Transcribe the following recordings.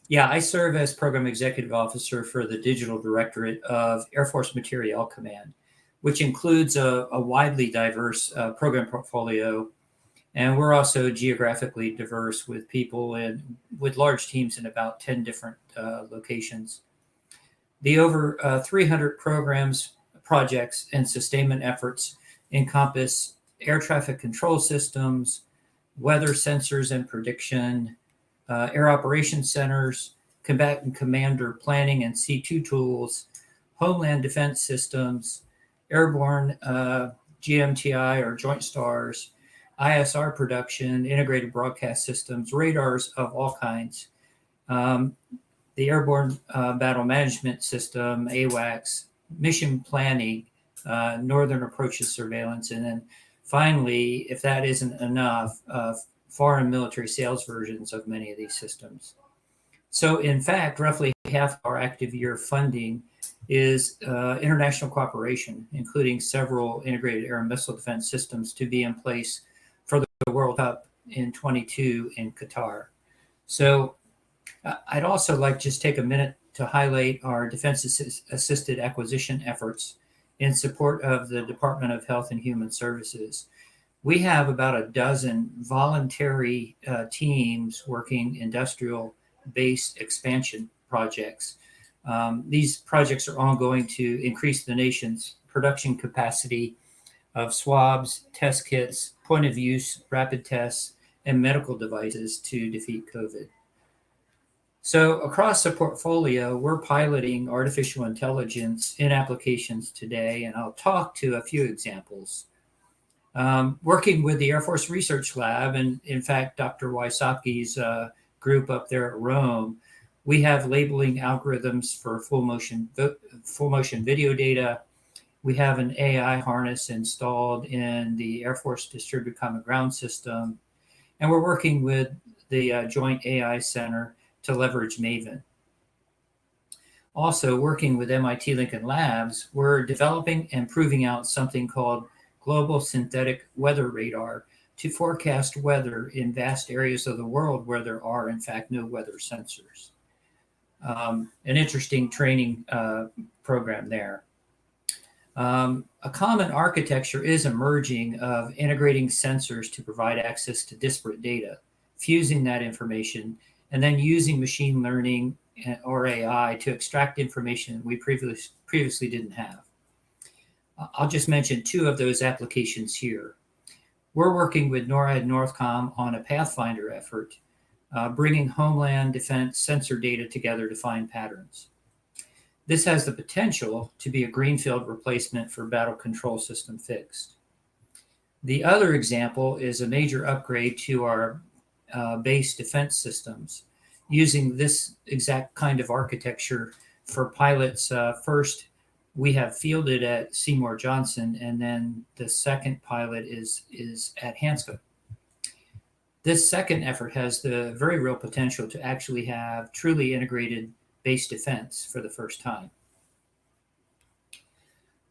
Yeah, I serve as Program Executive Officer for the Digital Directorate of Air Force Materiel Command, which includes a widely diverse program portfolio. And we're also geographically diverse with people and with large teams in about 10 different locations. The over 300 programs, projects, and sustainment efforts encompass air traffic control systems, weather sensors and prediction, air operations centers, combatant commander planning and C2 tools, homeland defense systems, airborne GMTI or Joint Stars, ISR production, integrated broadcast systems, radars of all kinds, um, the Airborne Battle Management System, AWACS, mission planning, northern approaches surveillance, and then finally, if that isn't enough, foreign military sales versions of many of these systems. So, in fact, roughly half our active year funding is international cooperation, including several integrated air and missile defense systems to be in place for the World Cup in 22 in Qatar. So, I'd also like to just take a minute to highlight our defense assisted acquisition efforts in support of the Department of Health and Human Services. We have about a dozen voluntary teams working industrial base expansion projects. These projects are ongoing to increase the nation's production capacity of swabs, test kits, point of use, rapid tests, and medical devices to defeat COVID. So, across the portfolio, we're piloting artificial intelligence in applications today, and I'll talk to a few examples. Working with the Air Force Research Lab, and in fact, Dr. Wysocki's group up there at Rome, we have labeling algorithms for full motion video data. We have an AI harness installed in the Air Force Distributed Common Ground System, and we're working with the Joint AI Center to leverage Maven. Also, working with MIT Lincoln Labs, we're developing and proving out something called Global Synthetic Weather Radar to forecast weather in vast areas of the world where there are, in fact, no weather sensors. An interesting training program there. A common architecture is emerging of integrating sensors to provide access to disparate data, fusing that information, and then using machine learning or AI to extract information we previously didn't have. I'll just mention two of those applications here. We're working with NORAD Northcom on a Pathfinder effort, bringing homeland defense sensor data together to find patterns. This has the potential to be a greenfield replacement for battle control system fixed. The other example is a major upgrade to our base defense systems using this exact kind of architecture for pilots. First, we have fielded at Seymour Johnson, and then the second pilot is at Hanscom. This second effort has the very real potential to actually have truly integrated base defense for the first time.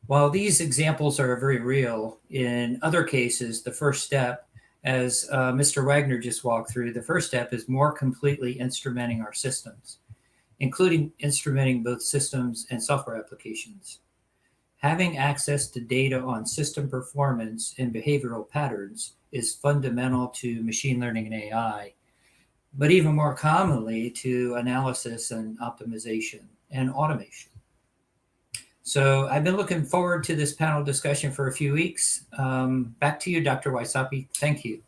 While these examples are very real, in other cases, the first step, as Mr. Wagner just walked through, the first step is more completely instrumenting our systems, including instrumenting both systems and software applications. Having access to data on system performance and behavioral patterns is fundamental to machine learning and AI, but even more commonly to analysis and optimization and automation. So I've been looking forward to this panel discussion for a few weeks. Back to you, Dr. Wysocki. Thank you.